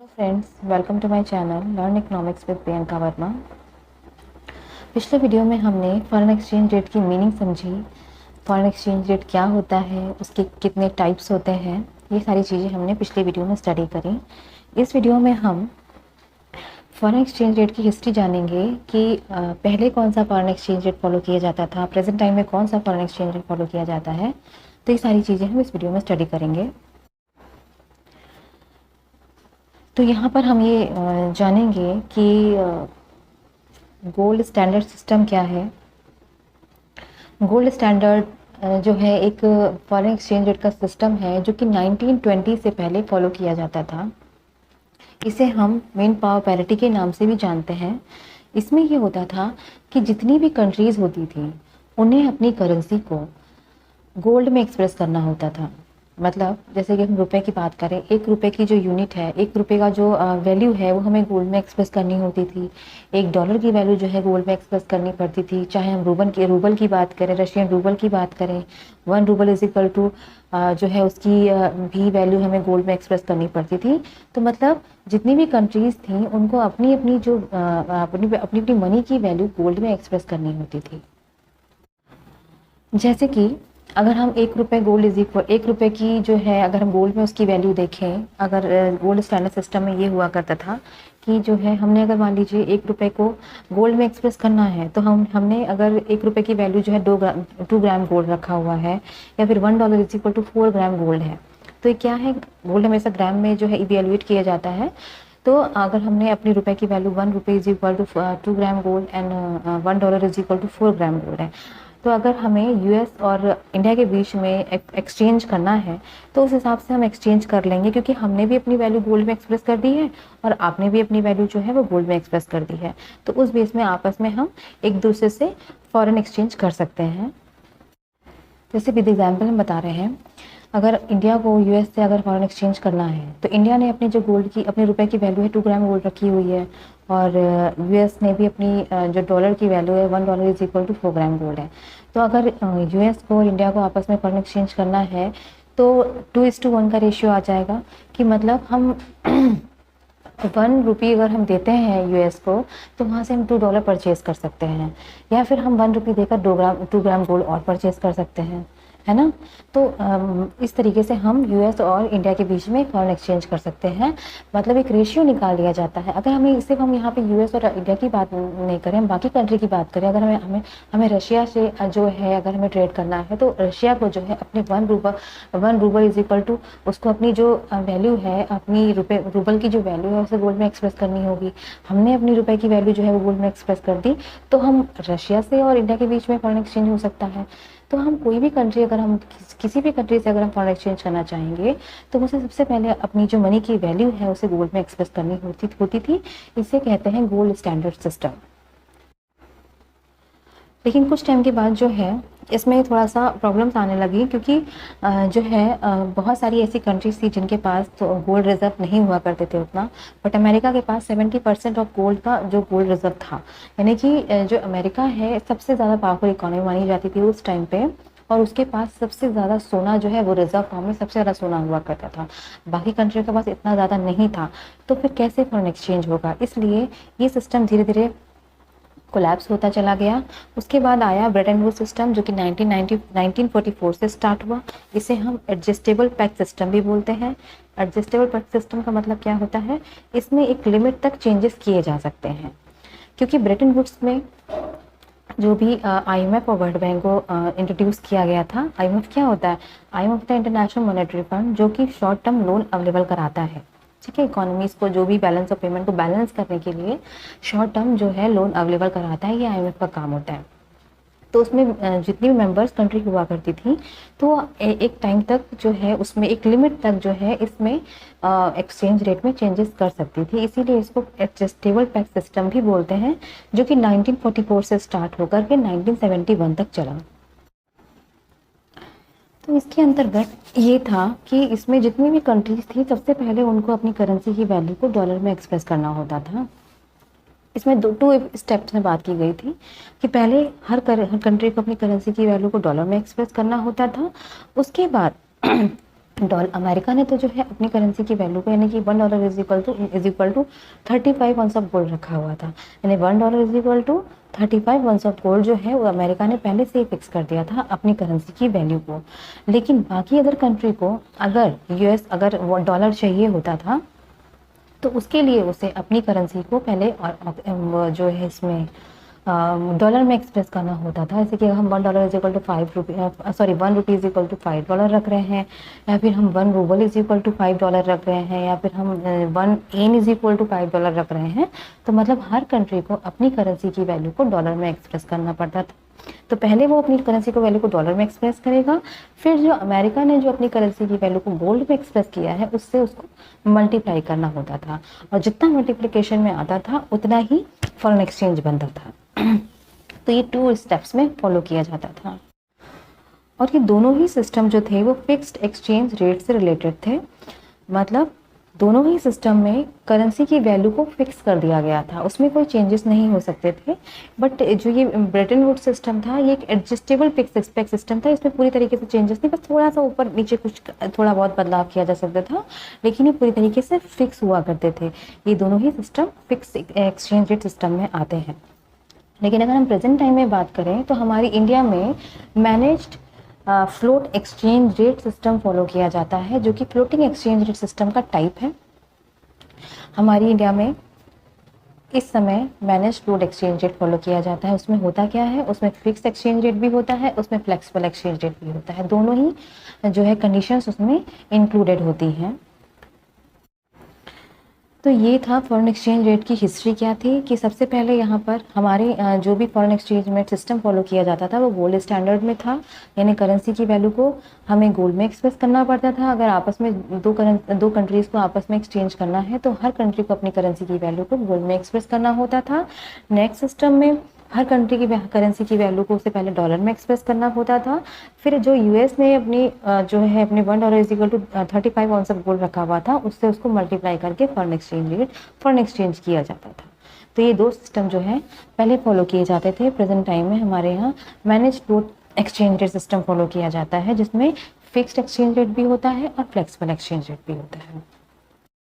Friends, welcome to my channel learn economics with Priyanka Verma. पिछले video में हमने फॉरेन एक्सचेंज रेट की मीनिंग समझी। फॉरेन एक्सचेंज रेट क्या होता है, उसके कितने टाइप्स होते हैं, ये सारी चीज़ें हमने पिछले वीडियो में स्टडी करी। इस वीडियो में हम फॉरेन एक्सचेंज रेट की हिस्ट्री जानेंगे कि पहले कौन सा फॉरेन एक्सचेंज रेट फॉलो किया जाता था, प्रेजेंट टाइम में कौन सा फॉरेन एक्सचेंज रेट फॉलो किया जाता है। तो ये सारी चीज़ें हम इस वीडियो में स्टडी करेंगे। तो यहाँ पर हम ये जानेंगे कि गोल्ड स्टैंडर्ड सिस्टम क्या है। गोल्ड स्टैंडर्ड जो है एक फॉरेन एक्सचेंज रेट का सिस्टम है जो कि 1920 से पहले फॉलो किया जाता था। इसे हम मेन पावर पैरिटी के नाम से भी जानते हैं। इसमें ये होता था कि जितनी भी कंट्रीज़ होती थी उन्हें अपनी करेंसी को गोल्ड में एक्सप्रेस करना होता था। मतलब जैसे कि हम रुपए की बात करें, एक रुपए की जो यूनिट है, एक रुपए का जो वैल्यू है वो हमें गोल्ड में एक्सप्रेस करनी होती थी। एक डॉलर की वैल्यू जो है गोल्ड में एक्सप्रेस करनी पड़ती थी। चाहे हम रूबल की बात करें, रशियन रूबल की बात करें, 1 रूबल इज इक्वल टू जो है उसकी भी वैल्यू हमें गोल्ड में एक्सप्रेस करनी पड़ती थी। तो मतलब जितनी भी कंट्रीज़ थी उनको अपनी अपनी जो अपनी अपनी मनी की वैल्यू गोल्ड में एक्सप्रेस करनी होती थी। जैसे कि अगर हम 1 रुपये गोल्ड इज इक्वल 1 रुपये की जो है, अगर हम गोल्ड में उसकी वैल्यू देखें, अगर गोल्ड स्टैंडर्ड सिस्टम में ये हुआ करता था कि जो है हमने अगर मान लीजिए 1 रुपये को गोल्ड में एक्सप्रेस करना है तो हमने अगर 1 रुपये की वैल्यू जो है 2 ग्राम गोल्ड रखा हुआ है, या फिर $1 is equal to 4 gram gold है। तो ये क्या है, गोल्ड हमेशा ग्राम में जो है इवेल्युएट किया जाता है। तो अगर हमने अपनी रुपए की वैल्यू 1 रुपये is equal to 2 gram gold and $1 is equal to 4 gram gold है, तो अगर हमें यूएस और इंडिया के बीच में एक्सचेंज करना है तो उस हिसाब से हम एक्सचेंज कर लेंगे, क्योंकि हमने भी अपनी वैल्यू गोल्ड में एक्सप्रेस कर दी है और आपने भी अपनी वैल्यू जो है वो गोल्ड में एक्सप्रेस कर दी है। तो उस बेस में आपस में हम एक दूसरे से फॉरेन एक्सचेंज कर सकते हैं। जैसे विद एग्जाम्पल हम बता रहे हैं, अगर इंडिया को यूएस से अगर फॉरेन एक्सचेंज करना है तो इंडिया ने अपनी जो गोल्ड की, अपने रुपए की वैल्यू है 2 ग्राम गोल्ड रखी हुई है, और यूएस ने भी अपनी जो डॉलर की वैल्यू है $1 is equal to 4 gram gold है। तो अगर यूएस को और इंडिया को आपस में फॉरेन एक्सचेंज करना है तो 2:1 का रेशियो आ जाएगा, कि मतलब हम 1 रुपये अगर हम देते हैं यूएस को तो वहाँ से हम $2 परचेज कर सकते हैं, या फिर हम 1 रुपये देकर 2 ग्राम गोल्ड और परचेज कर सकते हैं, है ना। तो इस तरीके से हम यूएस और इंडिया के बीच में फॉरेन एक्सचेंज कर सकते हैं। मतलब एक रेशियो निकाल लिया जाता है। अगर हमें सिर्फ हम यहाँ पे यूएस और इंडिया की बात नहीं करें, हम बाकी कंट्री की बात करें, अगर हमें रशिया से जो है अगर हमें ट्रेड करना है तो रशिया को जो है अपने 1 रूबल इज इक्वल टू, उसको अपनी जो वैल्यू है, अपनी रूबल की जो वैल्यू है उसे गोल्ड में एक्सप्रेस करनी होगी। हमने अपनी रुपए की वैल्यू जो है वो गोल्ड में एक्सप्रेस कर दी, तो हम रशिया से और इंडिया के बीच में फॉरेन एक्सचेंज हो सकता है। तो हम कोई भी कंट्री, अगर हम किसी भी कंट्री से अगर हम फॉरेन एक्सचेंज करना चाहेंगे तो उसे सबसे पहले अपनी जो मनी की वैल्यू है उसे गोल्ड में एक्सप्रेस करनी होती थी। इसे कहते हैं गोल्ड स्टैंडर्ड सिस्टम। लेकिन कुछ टाइम के बाद जो है इसमें थोड़ा सा प्रॉब्लम्स आने लगी, क्योंकि जो है बहुत सारी ऐसी कंट्रीज थी जिनके पास तो गोल्ड रिजर्व नहीं हुआ करते थे उतना। बट अमेरिका के पास 70% ऑफ गोल्ड का जो गोल्ड रिजर्व था, यानी कि जो अमेरिका है सबसे ज़्यादा पावरफुल इकोनॉमी मानी जाती थी उस टाइम पे, और उसके पास सबसे ज़्यादा सोना जो है वो रिजर्व फॉर्म में सबसे ज़्यादा सोना हुआ करता था। बाकी कंट्री के पास इतना ज़्यादा नहीं था, तो फिर कैसे फॉरेन एक्सचेंज होगा। इसलिए ये सिस्टम धीरे धीरे कोलैप्स होता चला गया। उसके बाद आया ब्रेटन वुड्स सिस्टम, जो कि 1944 से स्टार्ट हुआ। इसे हम एडजस्टेबल पैक्ट सिस्टम भी बोलते हैं। एडजस्टेबल पैक्ट सिस्टम का मतलब क्या होता है, इसमें एक लिमिट तक चेंजेस किए जा सकते हैं, क्योंकि ब्रेटन वुड्स में जो भी आईएमएफ और वर्ल्ड बैंक को इंट्रोड्यूस किया गया था। आईएमएफ क्या होता है, आईएमएफ होता है इंटरनेशनल मॉनेटरी फंड, जो कि शॉर्ट टर्म लोन अवेलेबल कराता है। ठीक है, इकोनॉमीज को जो भी बैलेंस ऑफ पेमेंट को बैलेंस करने के लिए शॉर्ट टर्म जो है लोन अवेलेबल कराता है, ये आईएमएफ का काम होता है। तो उसमें जितनी भी मेंबर्स कंट्री हुआ करती थी तो एक टाइम तक जो है उसमें एक लिमिट तक जो है इसमें एक्सचेंज रेट में चेंजेस कर सकती थी। इसीलिए इसको एडजस्टेबल पैक्ट सिस्टम भी बोलते हैं, जो कि 1944 से स्टार्ट होकर के 1971 तक चला। तो इसके अंतर्गत ये था कि इसमें जितनी भी कंट्रीज थी सबसे पहले उनको अपनी करेंसी की वैल्यू को डॉलर में एक्सप्रेस करना होता था। इसमें टू स्टेप्स में बात की गई थी कि पहले हर कंट्री को अपनी करेंसी की वैल्यू को डॉलर में एक्सप्रेस करना होता था। उसके बाद डॉलर अमेरिका ने तो जो है अपनी करेंसी की वैल्यू को यानी कि $1 is equal to 35 ounce of gold रखा हुआ था। यानी $1 is equal to 35 ounce of gold जो है वो अमेरिका ने पहले से ही फिक्स कर दिया था अपनी करेंसी की वैल्यू को। लेकिन बाकी अदर कंट्री को अगर यूएस अगर डॉलर चाहिए होता था तो उसके लिए उसे अपनी करेंसी को पहले जो है इसमें डॉलर में एक्सप्रेस करना होता था। जैसे कि हम $1 is equal to ₹1 is equal to $5 रख रहे हैं, या फिर हम 1 रूबल इज इक्वल टू $5 रख रहे हैं, या फिर हम 1 येन इज इक्वल टू $5 रख रहे हैं। तो मतलब हर कंट्री को अपनी करेंसी की वैल्यू को डॉलर में एक्सप्रेस करना पड़ता था। तो पहले वो अपनी करेंसी को वैल्यू को डॉलर में एक्सप्रेस करेगा, फिर जो अमेरिका ने जो अपनी करेंसी की वैल्यू को गोल्ड में एक्सप्रेस किया है उससे उसको मल्टीप्लाई करना होता था, और जितना मल्टीप्लिकेशन में आता था उतना ही फॉरेन एक्सचेंज बनता था। तो ये 2 स्टेप्स में फॉलो किया जाता था, और ये दोनों ही सिस्टम जो थे वो फिक्स्ड एक्सचेंज रेट से रिलेटेड थे। मतलब दोनों ही सिस्टम में करेंसी की वैल्यू को फिक्स कर दिया गया था, उसमें कोई चेंजेस नहीं हो सकते थे। बट जो ये ब्रेटन वुड्स सिस्टम था ये एक एडजस्टेबल फिक्स एक्सपेक्ट सिस्टम था, इसमें पूरी तरीके से चेंजेस नहीं, बस थोड़ा सा ऊपर नीचे कुछ थोड़ा बहुत बदलाव किया जा सकता था, लेकिन ये पूरी तरीके से फिक्स हुआ करते थे। ये दोनों ही system fix exchange rate system में आते हैं। लेकिन अगर हम प्रेजेंट टाइम में बात करें तो हमारी इंडिया में managed float exchange rate system follow किया जाता है, जो कि फ्लोटिंग एक्सचेंज रेट सिस्टम का टाइप है। हमारी इंडिया में इस समय manage float exchange rate follow किया जाता है। उसमें होता क्या है, उसमें फिक्स एक्सचेंज रेट भी होता है, उसमें फ्लेक्सिबल एक्सचेंज रेट भी होता है, दोनों ही जो है कंडीशंस उसमें इंक्लूडेड होती हैं। तो ये था फॉरेन एक्सचेंज रेट की हिस्ट्री क्या थी कि सबसे पहले यहाँ पर हमारे जो भी foreign exchange rate system follow किया जाता था वो गोल्ड स्टैंडर्ड में था, यानी करेंसी की वैल्यू को हमें गोल्ड में एक्सप्रेस करना पड़ता था। अगर आपस में दो कंट्रीज़ को आपस में एक्सचेंज करना है तो हर कंट्री को अपनी करेंसी की वैल्यू को गोल्ड में एक्सप्रेस करना होता था। नेक्स्ट सिस्टम में हर कंट्री की करेंसी की वैल्यू को उससे पहले डॉलर में एक्सप्रेस करना होता था। फिर जो यूएस ने अपनी जो है अपने $1 is equal to 35 ounce of gold रखा हुआ था, उससे उसको मल्टीप्लाई करके फॉरेन एक्सचेंज किया जाता था। तो ये 2 सिस्टम जो है पहले फॉलो किए जाते थे। प्रेजेंट टाइम में हमारे यहाँ manage float exchange rate system follow किया जाता है, जिसमें फिक्स्ड एक्सचेंज रेट भी होता है और फ्लेक्सिबल एक्सचेंज रेट भी होता है।